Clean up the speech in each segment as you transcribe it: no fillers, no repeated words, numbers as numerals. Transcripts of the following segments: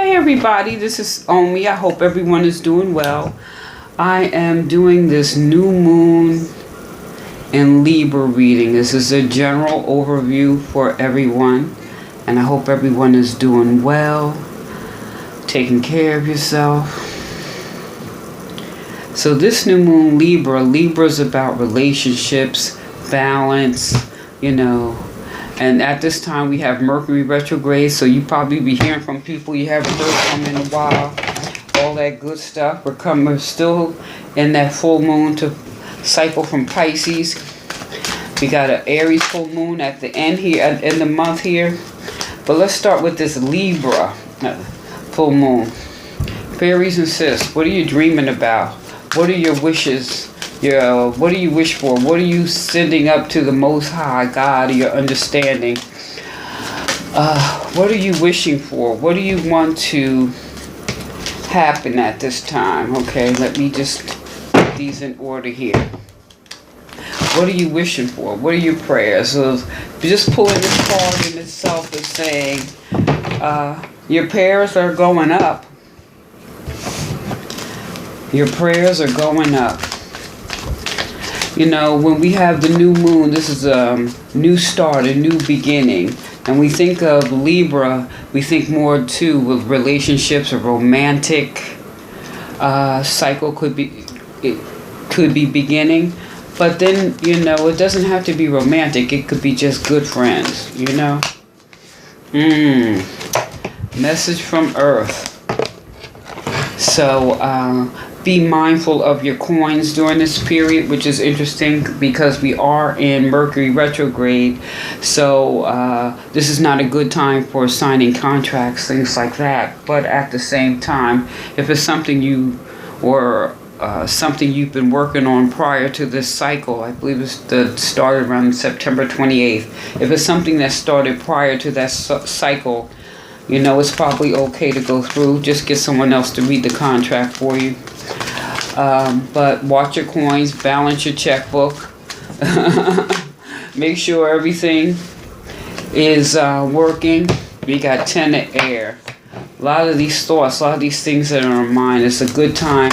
Hey everybody, this is Omi. I hope everyone is doing well. I am doing this new moon and Libra reading. This is a general overview for everyone, and I hope everyone is doing well, taking care of yourself. So this new moon Libra is about relationships, balance, and at this time we have Mercury retrograde, so you probably be hearing from people you haven't heard from in a while, all that good stuff. We're still in that full moon to cycle from Pisces. We got an Aries full moon at the end here, in the month here. But let's start with this Libra full moon. Fairies and sis, what are you dreaming about? What are your wishes? What do you wish for? What are you sending up to the Most High God, your understanding? What are you wishing for? What do you want to happen at this time? Okay, let me just put these in order here. What are you wishing for? What are your prayers? So just pulling this card in itself is saying your prayers are going up. Your prayers are going up. When we have the new moon, this is a new start, a new beginning. And we think of Libra, we think more too with relationships, a romantic cycle could be beginning. But then, it doesn't have to be romantic. It could be just good friends, Message from Earth. So, be mindful of your coins during this period, which is interesting because we are in Mercury retrograde. So this is not a good time for signing contracts, things like that. But at the same time, if it's something something you've been working on prior to this cycle, I believe it started around September 28th. If it's something that started prior to that cycle, it's probably okay to go through. Just get someone else to read the contract for you. But watch your coins, balance your checkbook. Make sure everything is working. We got 10 of air. A lot of these thoughts, a lot of these things that are in our mind, it's a good time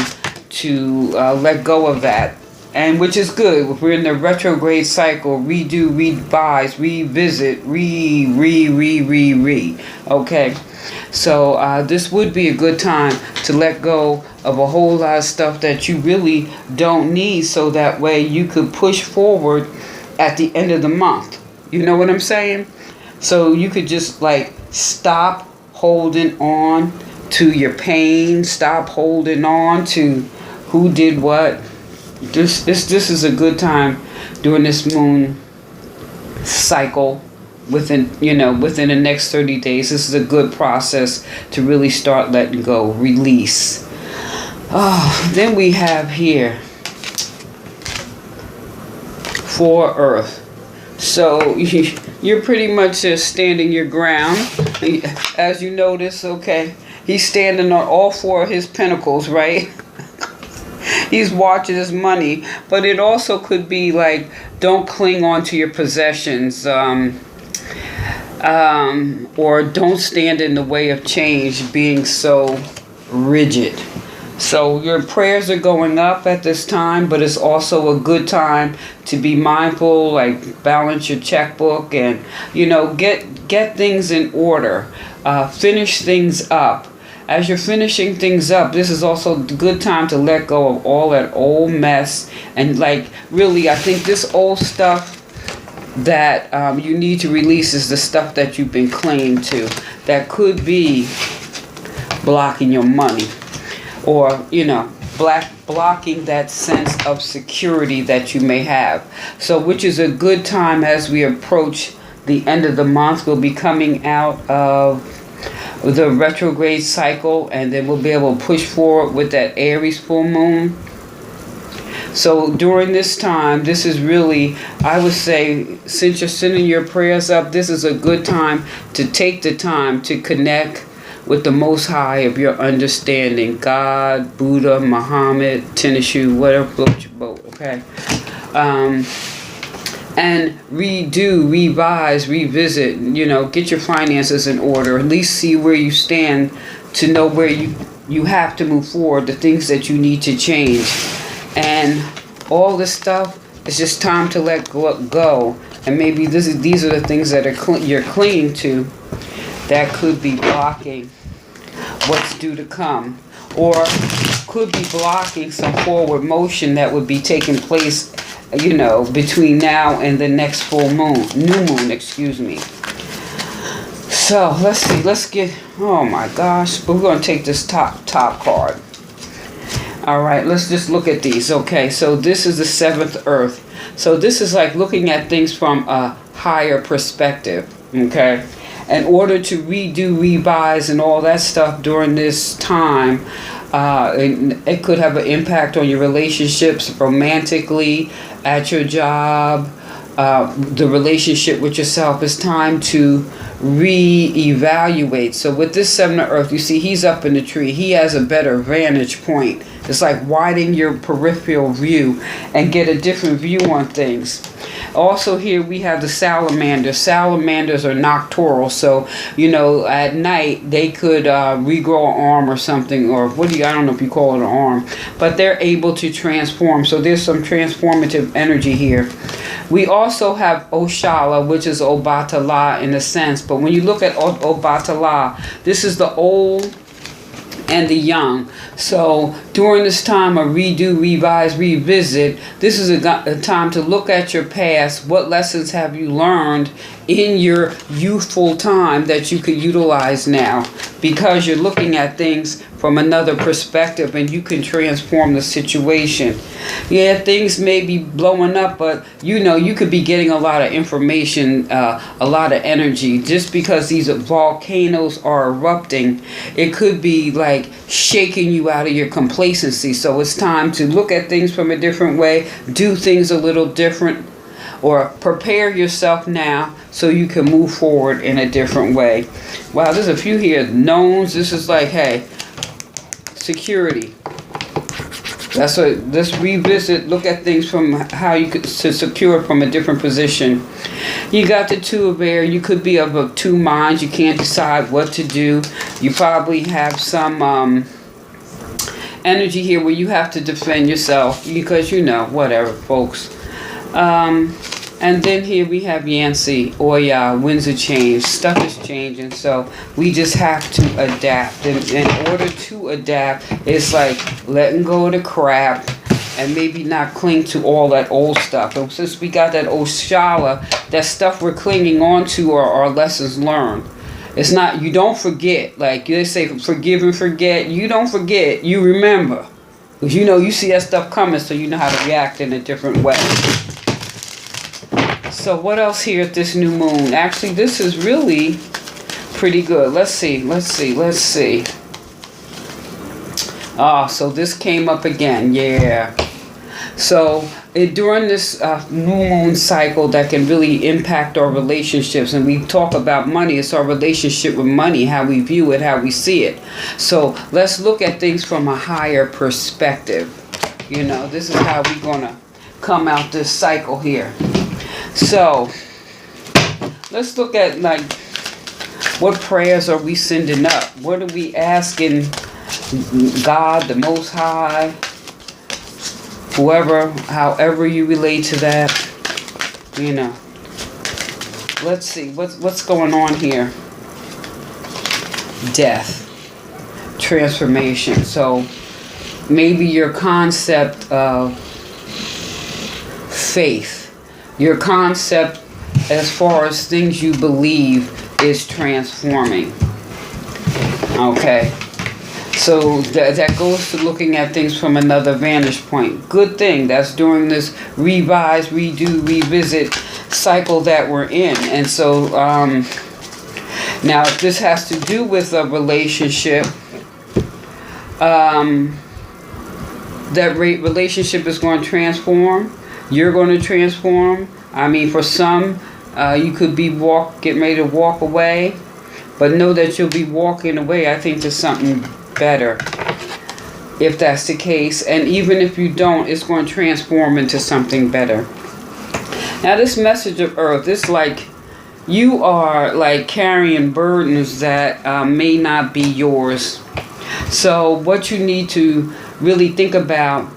to let go of that. And which is good. If we're in the retrograde cycle, redo, revise, revisit, okay? So this would be a good time to let go of a whole lot of stuff that you really don't need, so that way you could push forward at the end of the month. You know what I'm saying? So you could just stop holding on to your pain, stop holding on to who did what. This is a good time during this moon cycle. Within the next 30 days, this is a good process to really start letting go, release. Then we have here for Earth. So you're pretty much just standing your ground, as you notice. Okay, he's standing on all four of his pentacles, right? He's watching his money, but it also could be don't cling on to your possessions. Or don't stand in the way of change, being so rigid. So your prayers are going up at this time, but it's also a good time to be mindful, balance your checkbook and, get things in order. Finish things up. As you're finishing things up, this is also a good time to let go of all that old mess. And really, I think this old stuff that you need to release is the stuff that you've been clinging to that could be blocking your money, or blocking that sense of security that you may have. So which is a good time as we approach the end of the month. We'll be coming out of the retrograde cycle, and then we'll be able to push forward with that Aries full moon. So during this time, this is really, I would say, since you're sending your prayers up, this is a good time to take the time to connect with the Most High of your understanding. God, Buddha, Muhammad, tennis shoe, whatever floats your boat, okay? and redo, revise, revisit, get your finances in order, at least see where you stand to know where you have to move forward, the things that you need to change. And all this stuff, it's just time to let go. And maybe these are the things that you're clinging to that could be blocking what's due to come, or could be blocking some forward motion that would be taking place, between now and the next full moon, new moon, excuse me. So let's see, oh my gosh, we're going to take this top card. All right, let's just look at these. Okay, so this is the seventh earth. So this is like looking at things from a higher perspective, okay? In order to redo, revise, and all that stuff during this time, it could have an impact on your relationships romantically, at your job, the relationship with yourself. It's time to reevaluate. So with this seven of earth, you see he's up in the tree. He has a better vantage point. It's like widen your peripheral view and get a different view on things. Also here we have the salamander. Salamanders are nocturnal, so at night they could regrow an arm or something, or I don't know if you call it an arm, but they're able to transform. So there's some transformative energy here. We also have Oshala, which is Obatala in a sense, but when you look at Obatala, this is the old and the young. So during this time of redo, revise, revisit, this is a time to look at your past. What lessons have you learned in your youthful time that you could utilize now? Because you're looking at things from another perspective and you can transform the situation. Yeah, things may be blowing up, but you could be getting a lot of information, a lot of energy. Just because these volcanoes are erupting, it could be like shaking you out of your complacency. So it's time to look at things from a different way, do things a little different, or prepare yourself now so you can move forward in a different way. Wow, there's a few here. Knowns, this is like, hey, security. That's what, let's revisit, look at things from how you could to secure from a different position. You got the two of air. You could be of two minds. You can't decide what to do. You probably have some energy here where you have to defend yourself because whatever, folks. And then here we have Yancy, Oya, winds of change. Stuff is changing, so we just have to adapt. And in order to adapt, it's like letting go of the crap and maybe not cling to all that old stuff. And since we got that Oshala, that stuff we're clinging on to are our lessons learned. It's not, you don't forget. Like they say, forgive and forget. You don't forget, you remember. Because you see that stuff coming, so you know how to react in a different way. So what else here at this new moon? Actually, this is really pretty good. Let's see. So this came up again. Yeah. So during this new moon cycle that can really impact our relationships, and we talk about money, it's our relationship with money, how we view it, how we see it. So let's look at things from a higher perspective. This is how we're going to come out this cycle here. So let's look at what prayers are we sending up? What are we asking God, the Most High, whoever, however you relate to that, Let's see what's going on here. Death, transformation. So maybe your concept of faith. Your concept as far as things you believe is transforming. Okay. So that goes to looking at things from another vantage point. Good thing. That's during this revise, redo, revisit cycle that we're in. And so now if this has to do with a relationship, that relationship is going to transform. You're going to transform. I mean, for some, you could be getting ready to walk away, but know that you'll be walking away, I think, to something better, if that's the case. And even if you don't, it's going to transform into something better. Now this message of earth, it's like you are like carrying burdens that may not be yours. So what you need to really think about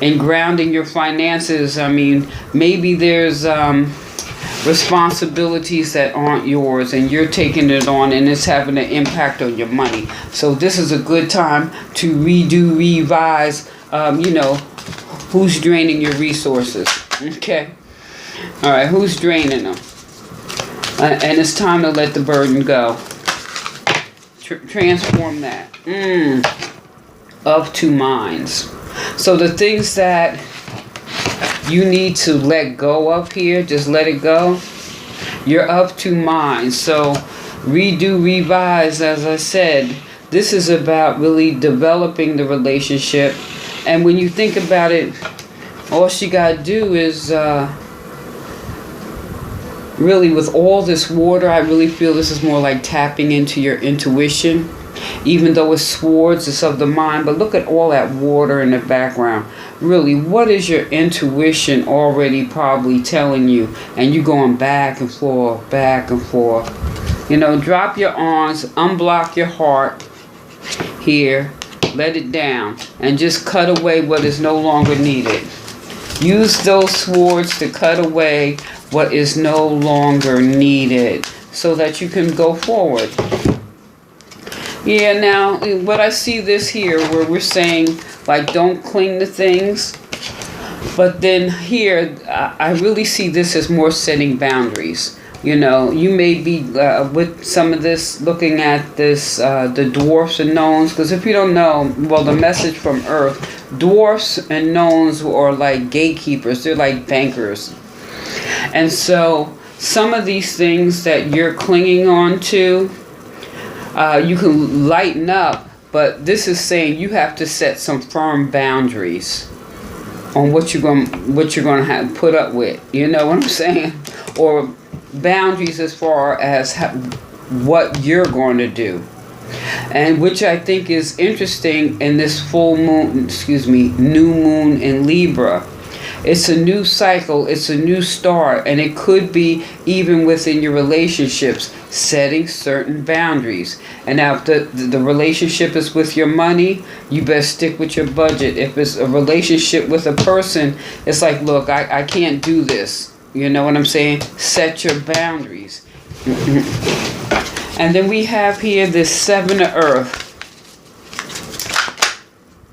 in grounding your finances, I mean, maybe there's responsibilities that aren't yours and you're taking it on and it's having an impact on your money. So this is a good time to redo, revise, who's draining your resources. Okay. All right. Who's draining them? And it's time to let the burden go. Transform that. Of two minds. So the things that you need to let go of here, just let it go. You're of two minds. So redo, revise, as I said, this is about really developing the relationship. And when you think about it, all she got to do is really, with all this water, I really feel this is more like tapping into your intuition. Even though it's swords, it's of the mind. But look at all that water in the background. Really, what is your intuition already probably telling you? And you going back and forth, back and forth. Drop your arms, unblock your heart here. Let it down. And just cut away what is no longer needed. Use those swords to cut away what is no longer needed so that you can go forward. Yeah, now, what I see this here where we're saying, like, don't cling to things. But then here, I really see this as more setting boundaries. You may be with some of this, looking at this, the dwarfs and gnomes. Because if you don't know, well, the message from Earth, dwarfs and gnomes are like gatekeepers. They're like bankers. And so some of these things that you're clinging on to, you can lighten up, but this is saying you have to set some firm boundaries on what you're going to have put up with. You know what I'm saying? Or boundaries as far as what you're going to do. And which I think is interesting in this new moon in Libra. It's a new cycle, it's a new start, and it could be even within your relationships, setting certain boundaries. And now if the relationship is with your money, you best stick with your budget. If it's a relationship with a person, it's like, look, I can't do this. You know what I'm saying? Set your boundaries. And then we have here this 7 of Earth.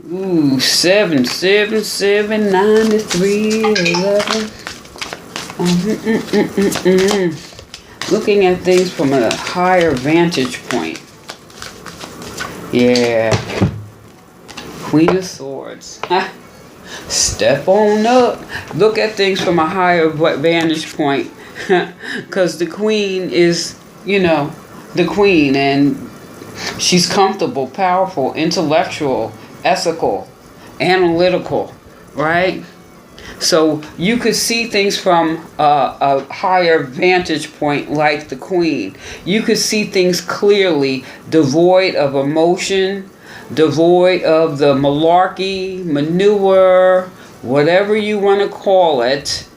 Ooh, 7, 7, 7, 93, 11. Looking at things from a higher vantage point. Yeah. Queen of Swords. Step on up. Look at things from a higher vantage point. Because the Queen is, the Queen. And she's comfortable, powerful, intellectual, ethical, analytical, right? So you could see things from a higher vantage point like the Queen. You could see things clearly, devoid of emotion, devoid of the malarkey, manure, whatever you want to call it.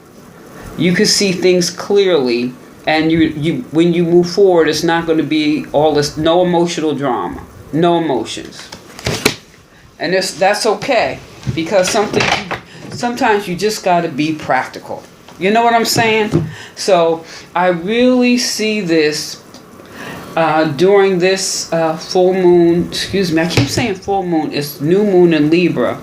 You could see things clearly, and you when you move forward, it's not going to be all this, no emotional drama, no emotions. And that's okay, because sometimes you just got to be practical. You know what I'm saying? So I really see this during this full moon. Excuse me, I keep saying full moon. It's new moon in Libra,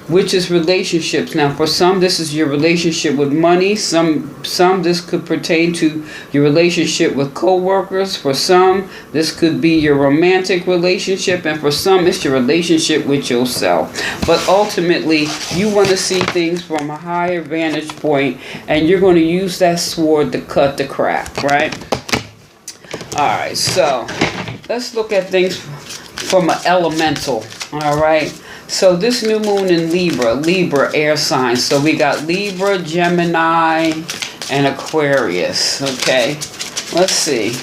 which is relationships. Now, for some, this is your relationship with money. Some this could pertain to your relationship with co-workers. For some, this could be your romantic relationship. And for some, it's your relationship with yourself. But ultimately, you want to see things from a higher vantage point. And you're going to use that sword to cut the crap, right? All right, so let's look at things from an elemental, all right? So this new moon in Libra air signs. So we got Libra, Gemini, and Aquarius. Okay, let's see.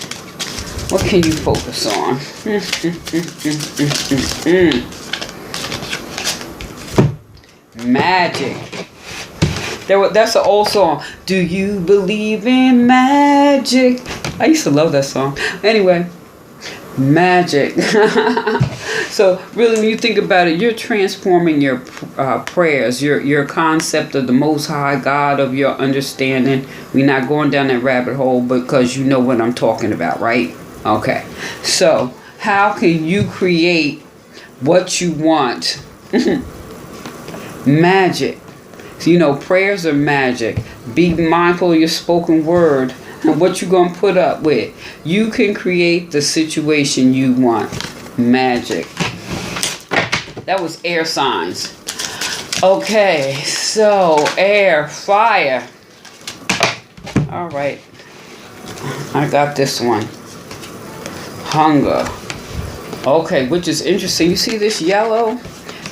What can you focus on? Magic. That's an old song. Do you believe in magic? I used to love that song. Anyway, magic. So really, when you think about it, you're transforming your prayers, your concept of the Most High God, of your understanding. We're not going down that rabbit hole because you know what I'm talking about, right? Okay. So how can you create what you want? Magic. So, you know, prayers are magic. Be mindful of your spoken word and what you're going to put up with. You can create the situation you want. Magic. That was air signs. Okay, so air, fire. All right. I got this one. Hunger. Okay, which is interesting. You see this yellow?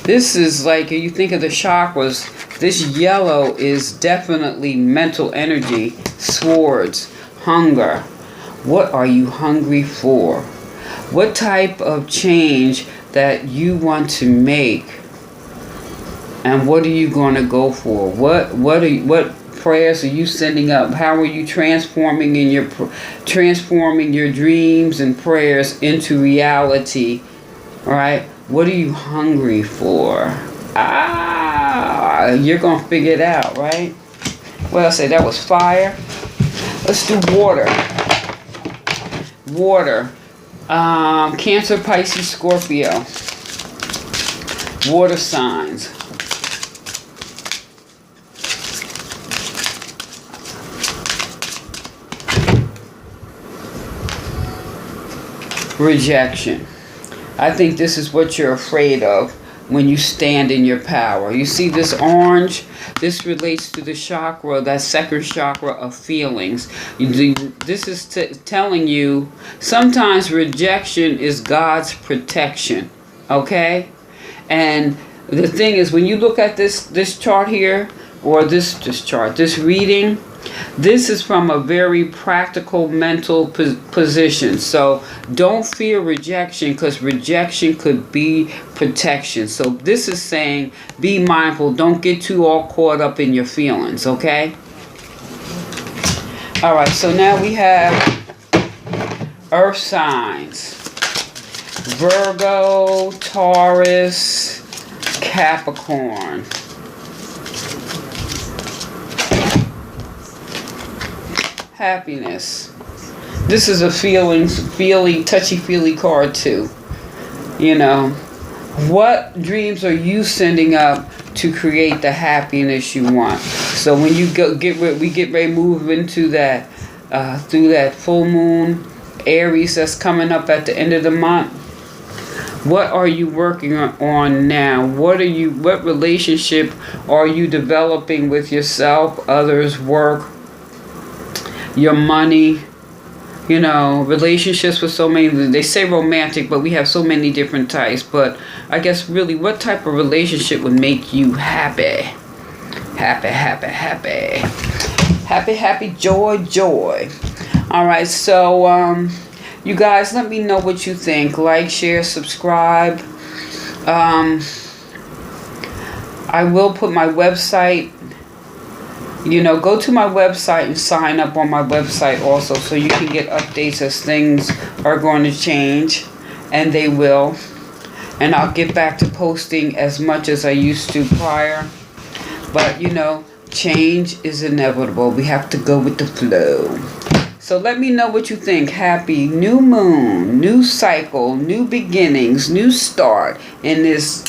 This is like, you think of the chakras, this yellow is definitely mental energy, swords, hunger. What are you hungry for? What type of change that you want to make? And what are you going to go for? What prayers are you sending up? How are you transforming your dreams and prayers into reality? All right? What are you hungry for? You're going to figure it out, right? Well, I say that was fire. Let's do water. Water. Cancer, Pisces, Scorpio. Water signs. Rejection. I think this is what you're afraid of when you stand in your power. You see this orange? This relates to the chakra, that second chakra of feelings. This is telling you sometimes rejection is God's protection. Okay? And the thing is, when you look at this chart here, or this reading, this is from a very practical mental position. So don't fear rejection, because rejection could be protection. So this is saying be mindful. Don't get too all caught up in your feelings, okay? All right, so now we have earth signs. Virgo, Taurus, Capricorn. Happiness. This is a touchy-feely card too. You know, what dreams are you sending up to create the happiness you want? So when you get ready to move into that through that full moon, Aries, that's coming up at the end of the month. What are you working on now? What relationship are you developing with yourself, others, work, your money? You know, relationships with so many, they say romantic, but we have so many different types. But I guess really, what type of relationship would make you happy? Happy, joy. All right, so you guys, let me know what you think. Like, share, subscribe. I will put my website. You know, go to my website and sign up on my website also, so you can get updates as things are going to change, and they will. And I'll get back to posting as much as I used to prior. But, you know, change is inevitable. We have to go with the flow. So let me know what you think. Happy new moon, new cycle, new beginnings, new start in this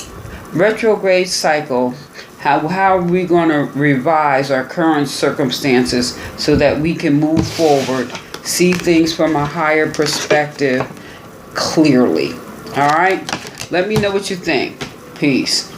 retrograde cycle. How are we going to revise our current circumstances so that we can move forward, see things from a higher perspective clearly? All right? Let me know what you think. Peace.